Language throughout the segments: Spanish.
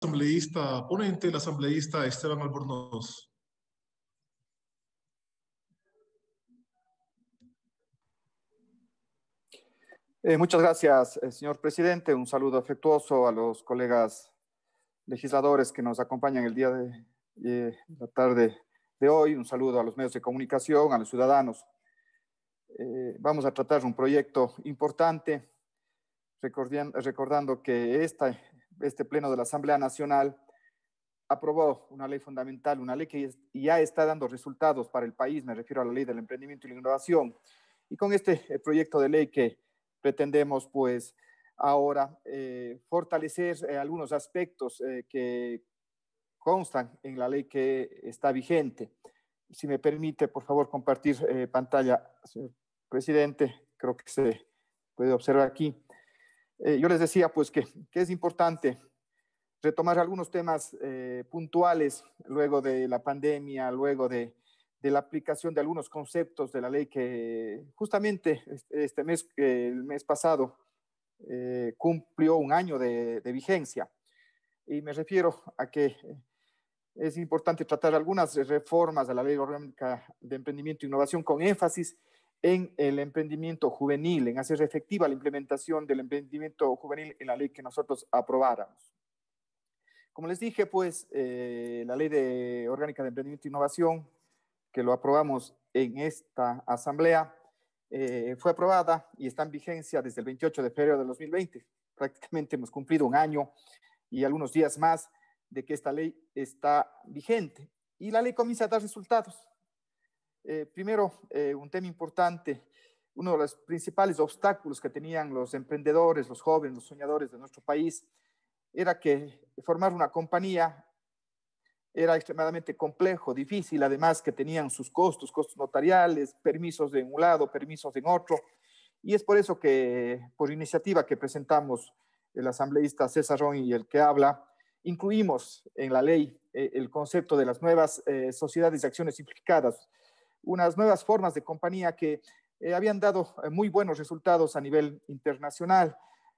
asambleísta, ponente, el asambleísta Esteban Albornoz. Muchas gracias, señor presidente. Un saludo afectuoso a los colegas legisladores que nos acompañan el día de la tarde de hoy. Un saludo a los medios de comunicación, a los ciudadanos. Vamos a tratar un proyecto importante, recordando que este pleno de la Asamblea Nacional aprobó una ley fundamental, una ley que ya está dando resultados para el país. Me refiero a la ley del emprendimiento y la innovación. Y con este proyecto de ley que pretendemos, pues, ahora fortalecer algunos aspectos que constan en la ley que está vigente. Si me permite, por favor, compartir pantalla, señor presidente, creo que se puede observar aquí. Yo les decía, pues, que es importante retomar algunos temas puntuales luego de la pandemia, luego de la aplicación de algunos conceptos de la ley que justamente el mes pasado cumplió un año de vigencia. Y me refiero a que es importante tratar algunas reformas de la Ley Orgánica de Emprendimiento e Innovación con énfasis en el emprendimiento juvenil, en hacer efectiva la implementación del emprendimiento juvenil en la ley que nosotros aprobáramos. Como les dije, pues, la Ley Orgánica de Emprendimiento e Innovación, que lo aprobamos en esta asamblea, fue aprobada y está en vigencia desde el 28 de febrero de 2020. Prácticamente hemos cumplido un año y algunos días más de que esta ley está vigente. Y la ley comienza a dar resultados. Primero, un tema importante, uno de los principales obstáculos que tenían los emprendedores, los jóvenes, los soñadores de nuestro país, era que formar una compañía era extremadamente complejo, difícil, además que tenían sus costos notariales, permisos de un lado, permisos en otro, y es por eso que, por iniciativa que presentamos el asambleísta César Ron y el que habla, incluimos en la ley el concepto de las nuevas sociedades de acciones simplificadas, unas nuevas formas de compañía que habían dado muy buenos resultados a nivel internacional,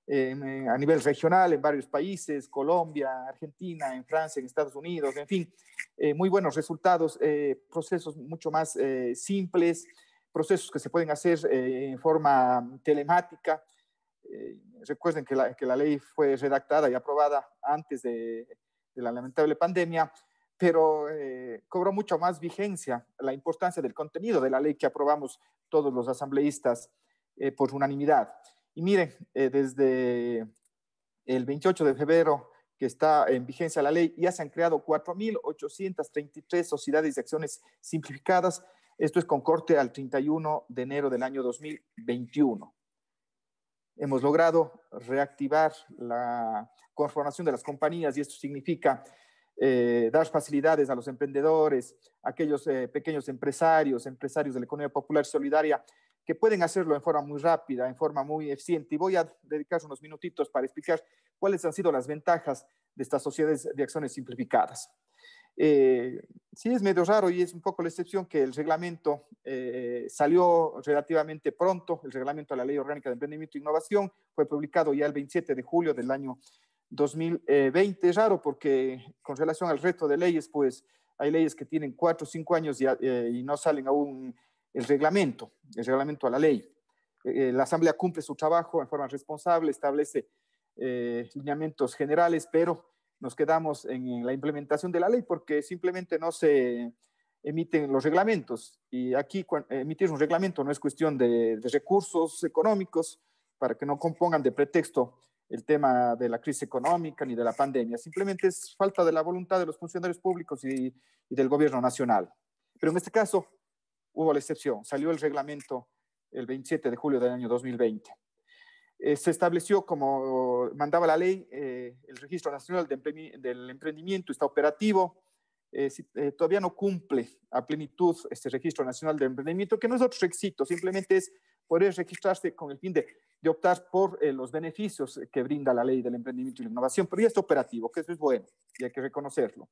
a nivel regional en varios países, Colombia, Argentina, en Francia, en Estados Unidos, en fin, muy buenos resultados, procesos mucho más simples, procesos que se pueden hacer en forma telemática. Recuerden que la ley fue redactada y aprobada antes de la lamentable pandemia, pero cobró mucho más vigencia la importancia del contenido de la ley que aprobamos todos los asambleístas por unanimidad. Y miren, desde el 28 de febrero que está en vigencia la ley, ya se han creado 4.833 sociedades de acciones simplificadas. Esto es con corte al 31 de enero del año 2021. Hemos logrado reactivar la conformación de las compañías y esto significa dar facilidades a los emprendedores, a aquellos pequeños empresarios de la economía popular solidaria que pueden hacerlo en forma muy rápida, en forma muy eficiente. Y voy a dedicar unos minutitos para explicar cuáles han sido las ventajas de estas sociedades de acciones simplificadas. Sí, es medio raro y es un poco la excepción que el reglamento salió relativamente pronto, el reglamento de la Ley Orgánica de Emprendimiento e Innovación fue publicado ya el 27 de julio del año 2020. Es raro porque con relación al resto de leyes, pues hay leyes que tienen 4 o 5 años y no salen aún el reglamento a la ley. La Asamblea cumple su trabajo en forma responsable, establece lineamientos generales, pero nos quedamos en la implementación de la ley porque simplemente no se emiten los reglamentos. Y aquí emitir un reglamento no es cuestión de recursos económicos para que no compongan de pretexto el tema de la crisis económica ni de la pandemia. Simplemente es falta de la voluntad de los funcionarios públicos y del gobierno nacional. Pero en este caso hubo la excepción. Salió el reglamento el 27 de julio del año 2020. Se estableció, como mandaba la ley, el Registro Nacional del Emprendimiento está operativo. Todavía no cumple a plenitud este Registro Nacional del Emprendimiento, que no es otro requisito, simplemente es poder registrarse con el fin de optar por los beneficios que brinda la ley del emprendimiento y la innovación, pero ya está operativo, que eso es bueno y hay que reconocerlo.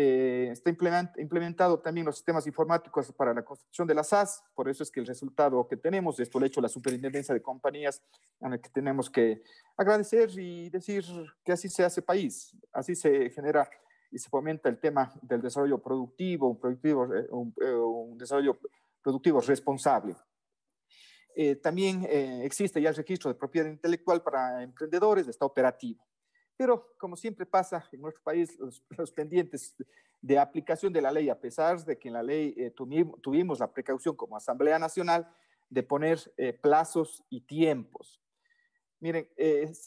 Está implementado también los sistemas informáticos para la construcción de las SAS, por eso es que el resultado que tenemos, esto lo ha hecho la Superintendencia de Compañías, a la que tenemos que agradecer y decir que así se hace país, así se genera y se fomenta el tema del desarrollo productivo, un desarrollo productivo responsable. También existe ya el registro de propiedad intelectual para emprendedores, está operativo. Pero, como siempre pasa en nuestro país, los pendientes de aplicación de la ley, a pesar de que en la ley tuvimos la precaución como Asamblea Nacional de poner plazos y tiempos. Miren,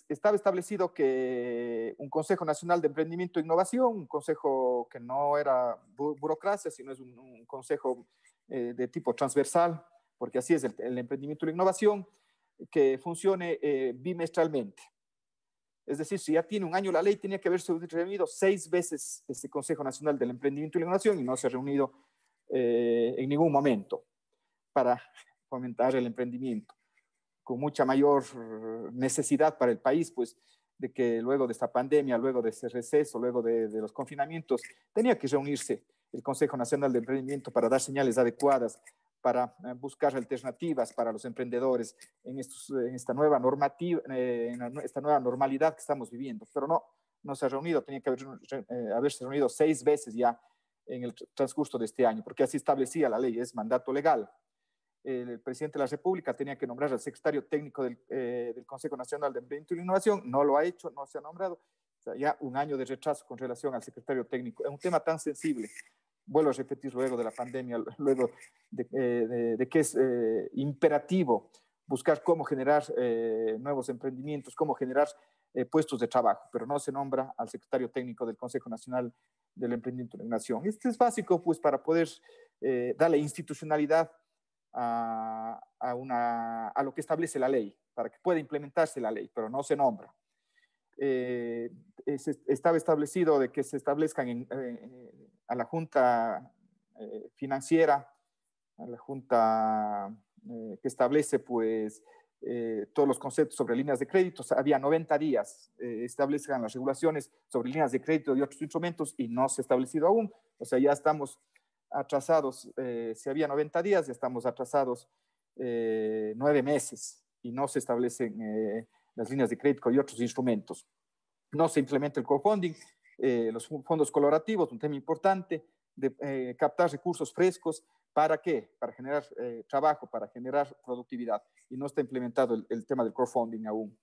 estaba establecido que un Consejo Nacional de Emprendimiento e Innovación, un consejo que no era burocracia, sino es un consejo de tipo transversal, porque así es el emprendimiento y la innovación, que funcione bimestralmente. Es decir, si ya tiene un año la ley, tenía que haberse reunido 6 veces este Consejo Nacional del Emprendimiento y la Innovación y no se ha reunido en ningún momento para fomentar el emprendimiento, con mucha mayor necesidad para el país, pues, de que luego de esta pandemia, luego de ese receso, luego de los confinamientos, tenía que reunirse el Consejo Nacional de Emprendimiento para dar señales adecuadas, para buscar alternativas para los emprendedores en esta nueva normativa, esta nueva normalidad que estamos viviendo. Pero no se ha reunido, tenía que haberse reunido 6 veces ya en el transcurso de este año, porque así establecía la ley, es mandato legal. El presidente de la República tenía que nombrar al secretario técnico del Consejo Nacional de Emprendimiento y Innovación, no lo ha hecho, no se ha nombrado, o sea, ya un año de retraso con relación al secretario técnico. Es un tema tan sensible, vuelvo a repetir, luego de la pandemia, luego de que es imperativo buscar cómo generar nuevos emprendimientos, cómo generar puestos de trabajo, pero no se nombra al secretario técnico del Consejo Nacional del Emprendimiento y la Innovación. Este es básico, pues, para poder darle institucionalidad a lo que establece la ley, para que pueda implementarse la ley, pero no se nombra. Estaba establecido de que se establezcan a la Junta Financiera, a la Junta que establece, pues, todos los conceptos sobre líneas de crédito. Había 90 días, establezcan las regulaciones sobre líneas de crédito y otros instrumentos y no se ha establecido aún. O sea, ya estamos atrasados, si había 90 días, ya estamos atrasados 9 meses y no se establecen las líneas de crédito y otros instrumentos. No se implementa el crowdfunding, los fondos colaborativos, un tema importante, de captar recursos frescos. ¿Para qué? Para generar trabajo, para generar productividad. Y no está implementado el tema del crowdfunding aún.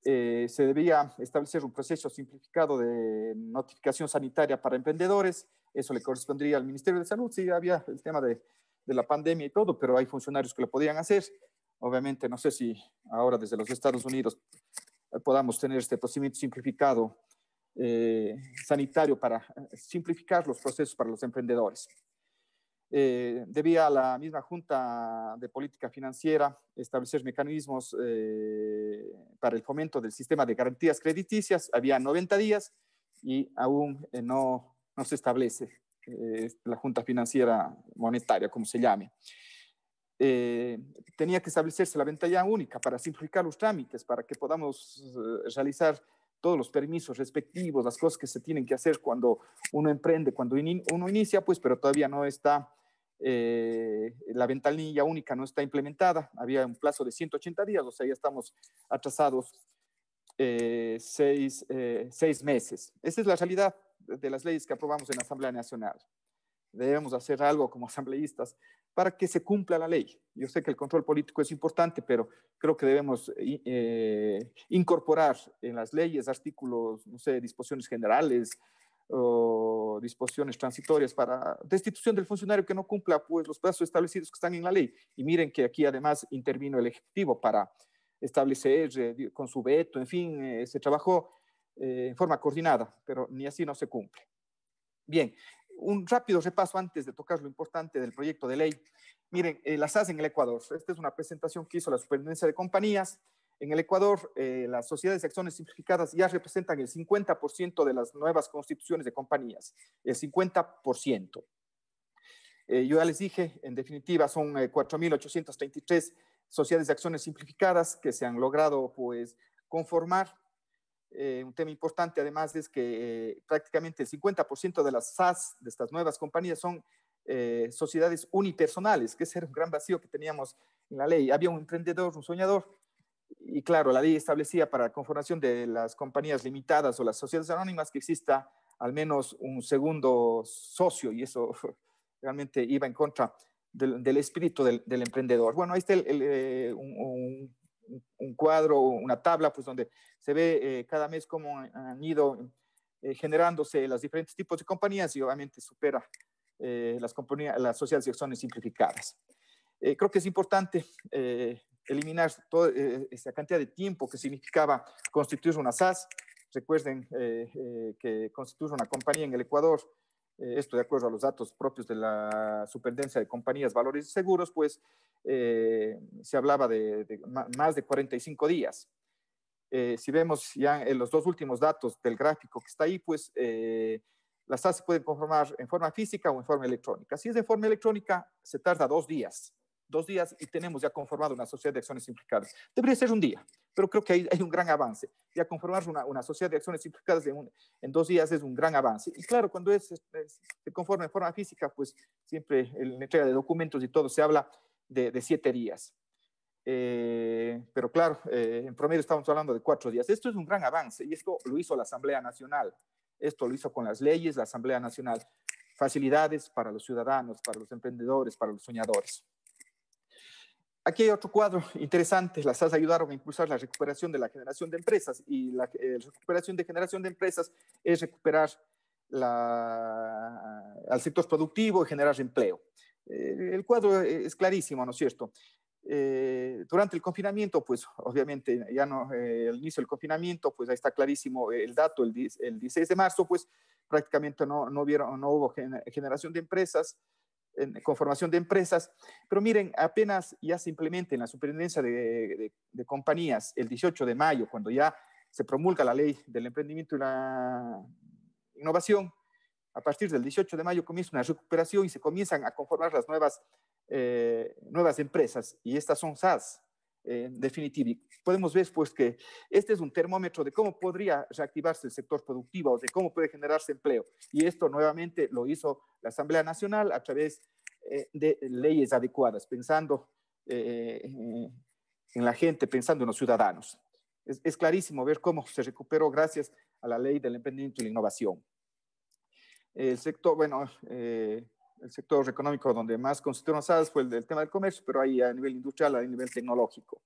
Se debía establecer un proceso simplificado de notificación sanitaria para emprendedores. Eso le correspondría al Ministerio de Salud. Sí, había el tema de la pandemia y todo, pero hay funcionarios que lo podían hacer. Obviamente, no sé si ahora desde los Estados Unidos podamos tener este procedimiento simplificado sanitario para simplificar los procesos para los emprendedores. Debía a la misma Junta de Política Financiera establecer mecanismos para el fomento del sistema de garantías crediticias. Había 90 días y aún no se establece la Junta Financiera Monetaria, como se llame. Tenía que establecerse la ventanilla única para simplificar los trámites, para que podamos realizar todos los permisos respectivos, las cosas que se tienen que hacer cuando uno emprende, cuando uno inicia, pues, pero todavía no está, la ventanilla única no está implementada. Había un plazo de 180 días, o sea, ya estamos atrasados 6 meses. Esa es la realidad de las leyes que aprobamos en la Asamblea Nacional. Debemos hacer algo como asambleístas para que se cumpla la ley. Yo sé que el control político es importante, pero creo que debemos incorporar en las leyes artículos, no sé, disposiciones generales o disposiciones transitorias para destitución del funcionario que no cumpla, pues, los plazos establecidos que están en la ley. Y miren que aquí además intervino el Ejecutivo para establecer con su veto, en fin, se trabajó en forma coordinada, pero ni así no se cumple. Bien, un rápido repaso antes de tocar lo importante del proyecto de ley. Miren, las SAS en el Ecuador. Esta es una presentación que hizo la Superintendencia de Compañías. En el Ecuador, las sociedades de acciones simplificadas ya representan el 50% de las nuevas constituciones de compañías, el 50%. Yo ya les dije, en definitiva, son 4.833 sociedades de acciones simplificadas que se han logrado, pues, conformar. Un tema importante además es que prácticamente el 50% de las SAS, de estas nuevas compañías, son sociedades unipersonales, que ese era un gran vacío que teníamos en la ley. Había un emprendedor, un soñador, y claro, la ley establecía para la conformación de las compañías limitadas o las sociedades anónimas que exista al menos un segundo socio, y eso realmente iba en contra del espíritu del emprendedor. Bueno, ahí está un cuadro, una tabla, pues donde se ve cada mes cómo han ido generándose los diferentes tipos de compañías y obviamente supera las sociedades de acciones simplificadas. Creo que es importante eliminar toda esa cantidad de tiempo que significaba constituir una SAS. Recuerden que constituir una compañía en el Ecuador, esto de acuerdo a los datos propios de la Superintendencia de Compañías, Valores y Seguros, pues se hablaba de más de 45 días. Si vemos ya en los dos últimos datos del gráfico que está ahí, pues las SAS se pueden conformar en forma física o en forma electrónica. Si es de forma electrónica, se tarda 2 días. 2 días y tenemos ya conformado una sociedad de acciones simplificadas. Debería ser un día, pero creo que hay un gran avance. Ya conformar una sociedad de acciones simplificadas en 2 días es un gran avance. Y claro, cuando se conforma en forma física, pues siempre en la entrega de documentos y todo se habla de 7 días. Pero claro, en promedio estamos hablando de 4 días. Esto es un gran avance y esto lo hizo la Asamblea Nacional. Esto lo hizo con las leyes, la Asamblea Nacional. Facilidades para los ciudadanos, para los emprendedores, para los soñadores. Aquí hay otro cuadro interesante. Las SAS ayudaron a impulsar la recuperación de la generación de empresas y la recuperación de generación de empresas es recuperar al sector productivo y generar empleo. El cuadro es clarísimo, ¿no es cierto? Durante el confinamiento, pues obviamente ya no, al inicio del confinamiento, pues ahí está clarísimo el dato, el 16 de marzo, pues prácticamente no hubo generación de empresas, conformación de empresas, pero miren, apenas ya simplemente en la superintendencia de compañías, el 18 de mayo, cuando ya se promulga la ley del emprendimiento y la innovación, a partir del 18 de mayo comienza una recuperación y se comienzan a conformar las nuevas empresas, y estas son SAS, en definitiva. Podemos ver pues que este es un termómetro de cómo podría reactivarse el sector productivo, de cómo puede generarse empleo, y esto nuevamente lo hizo la Asamblea Nacional a través de leyes adecuadas, pensando en la gente, pensando en los ciudadanos. Es clarísimo ver cómo se recuperó gracias a la ley del emprendimiento y la innovación. El sector, bueno, el sector económico donde más constituyeron SAS fue el tema del comercio, pero ahí a nivel industrial, a nivel tecnológico.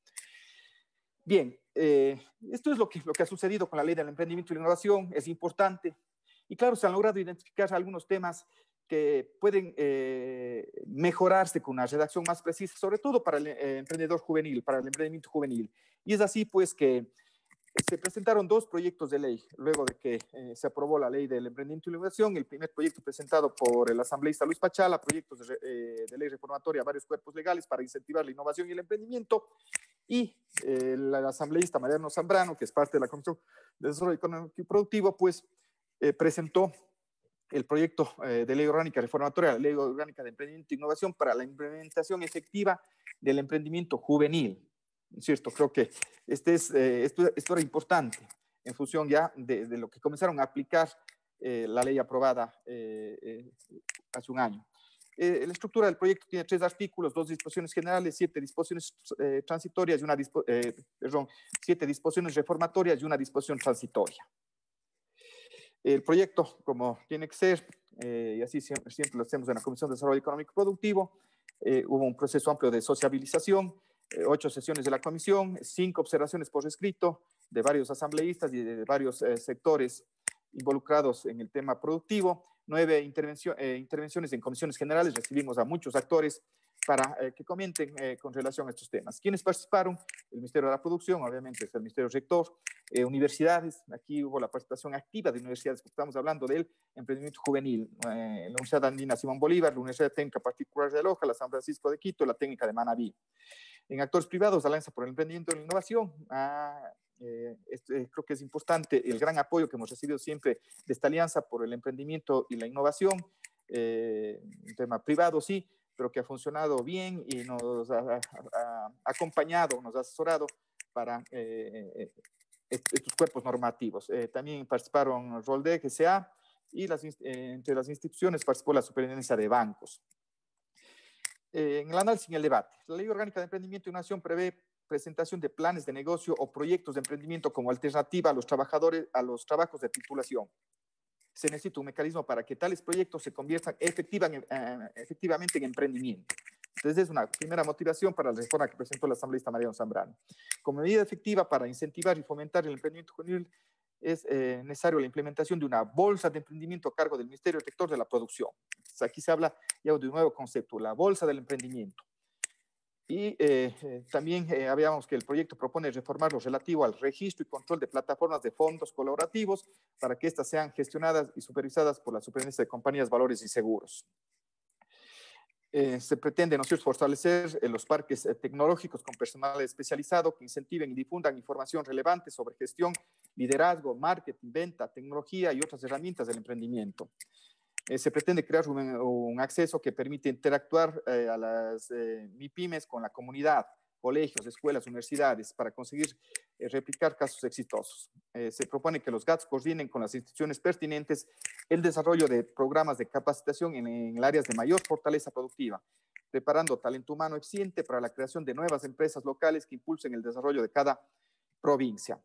Bien, esto es lo que ha sucedido con la ley del emprendimiento y la innovación, es importante. Y claro, se han logrado identificar algunos temas que pueden mejorarse con una redacción más precisa, sobre todo para el emprendedor juvenil, para el emprendimiento juvenil. Y es así pues que se presentaron 2 proyectos de ley luego de que se aprobó la ley del emprendimiento y la innovación. El primer proyecto presentado por el asambleísta Luis Pachala, proyectos de ley reformatoria a varios cuerpos legales para incentivar la innovación y el emprendimiento, y el asambleísta Mariano Zambrano, que es parte de la Comisión de Desarrollo Económico y Productivo, pues presentó el proyecto de ley orgánica reformatoria, la ley orgánica de emprendimiento e innovación para la implementación efectiva del emprendimiento juvenil. ¿Cierto? Creo que esto era importante en función ya de lo que comenzaron a aplicar la ley aprobada hace un año. La estructura del proyecto tiene 3 artículos, 2 disposiciones generales, 7 disposiciones transitorias y 7 disposiciones reformatorias y una disposición transitoria. El proyecto, como tiene que ser, y así siempre lo hacemos en la Comisión de Desarrollo Económico y Productivo, hubo un proceso amplio de sociabilización, 8 sesiones de la comisión, 5 observaciones por escrito de varios asambleístas y de varios sectores involucrados en el tema productivo, 9 intervenciones en comisiones generales. Recibimos a muchos actores para que comenten con relación a estos temas. ¿Quiénes participaron? El Ministerio de la Producción, obviamente, es el Ministerio Rector, universidades. Aquí hubo la participación activa de universidades, que estamos hablando del emprendimiento juvenil, la Universidad Andina Simón Bolívar, la Universidad Técnica Particular de Loja, la San Francisco de Quito, la Técnica de Manabí. En actores privados, Alianza por el Emprendimiento y la Innovación. Creo que es importante el gran apoyo que hemos recibido siempre de esta Alianza por el Emprendimiento y la Innovación, un tema privado sí, pero que ha funcionado bien y nos ha acompañado, nos ha asesorado para estos cuerpos normativos. También participaron Rolde, GCA, y entre las instituciones participó la Superintendencia de Bancos. En el análisis y en el debate, la Ley Orgánica de Emprendimiento y Innovación prevé presentación de planes de negocio o proyectos de emprendimiento como alternativa a los trabajos de titulación. Se necesita un mecanismo para que tales proyectos se conviertan efectivamente en emprendimiento. Entonces, es una primera motivación para la reforma que presentó la asambleísta Mariano Zambrano. Como medida efectiva para incentivar y fomentar el emprendimiento juvenil, es necesario la implementación de una bolsa de emprendimiento a cargo del Ministerio Rector de la Producción. Entonces, aquí se habla ya de un nuevo concepto, la bolsa del emprendimiento. Y también habíamos que el proyecto propone reformar lo relativo al registro y control de plataformas de fondos colaborativos para que éstas sean gestionadas y supervisadas por la Superintendencia de Compañías, Valores y Seguros. Se pretende, ¿no es cierto?, fortalecer los parques tecnológicos con personal especializado que incentiven y difundan información relevante sobre gestión, liderazgo, marketing, venta, tecnología y otras herramientas del emprendimiento. Se pretende crear un acceso que permite interactuar a las MIPYMES con la comunidad, colegios, escuelas, universidades, para conseguir replicar casos exitosos. Se propone que los GATS coordinen con las instituciones pertinentes el desarrollo de programas de capacitación en áreas de mayor fortaleza productiva, preparando talento humano eficiente para la creación de nuevas empresas locales que impulsen el desarrollo de cada provincia.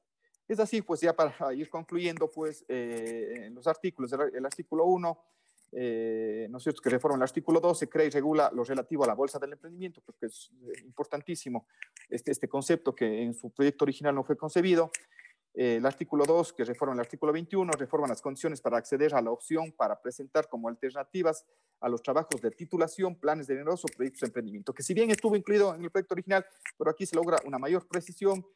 Es así, pues ya para ir concluyendo, pues en los artículos, el artículo 1, ¿no es cierto?, que reforma el artículo 2, se crea y regula lo relativo a la bolsa del emprendimiento, creo que es importantísimo este concepto que en su proyecto original no fue concebido. El artículo 2, que reforma el artículo 21, reforma las condiciones para acceder a la opción para presentar como alternativas a los trabajos de titulación, planes de negocio, proyectos de emprendimiento, que si bien estuvo incluido en el proyecto original, pero aquí se logra una mayor precisión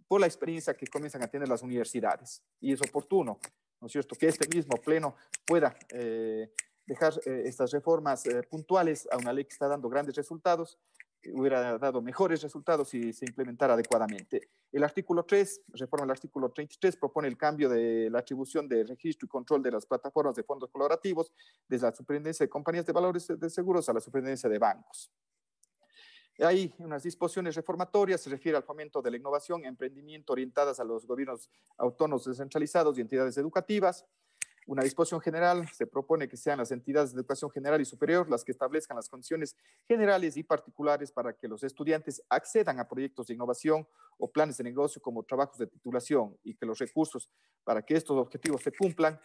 por la experiencia que comienzan a tener las universidades. Y es oportuno, ¿no es cierto?, que este mismo pleno pueda dejar estas reformas puntuales a una ley que está dando grandes resultados. Hubiera dado mejores resultados si se implementara adecuadamente. El artículo 3, reforma el artículo 33, propone el cambio de la atribución de registro y control de las plataformas de fondos colaborativos desde la Superintendencia de Compañías de Valores de Seguros a la Superintendencia de Bancos. Hay unas disposiciones reformatorias, se refiere al fomento de la innovación y emprendimiento orientadas a los gobiernos autónomos descentralizados y entidades educativas. Una disposición general, se propone que sean las entidades de educación general y superior las que establezcan las condiciones generales y particulares para que los estudiantes accedan a proyectos de innovación o planes de negocio como trabajos de titulación y que los recursos para que estos objetivos se cumplan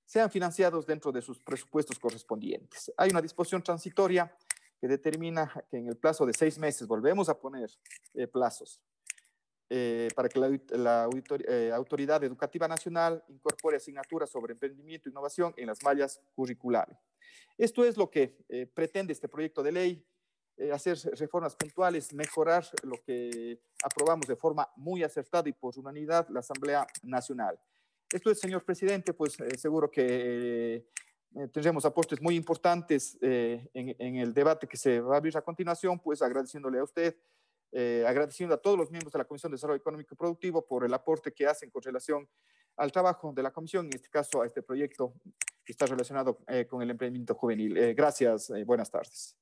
sean financiados dentro de sus presupuestos correspondientes. Hay una disposición transitoria que determina que en el plazo de 6 meses, volvemos a poner plazos, para que la Autoridad Educativa Nacional incorpore asignaturas sobre emprendimiento e innovación en las mallas curriculares. Esto es lo que pretende este proyecto de ley, hacer reformas puntuales, mejorar lo que aprobamos de forma muy acertada y por unanimidad la Asamblea Nacional. Esto es, señor presidente, pues seguro que tendremos aportes muy importantes en el debate que se va a abrir a continuación, pues agradeciéndole a usted, agradeciendo a todos los miembros de la Comisión de Desarrollo Económico y Productivo por el aporte que hacen con relación al trabajo de la Comisión, en este caso a este proyecto que está relacionado con el emprendimiento juvenil. Gracias, buenas tardes.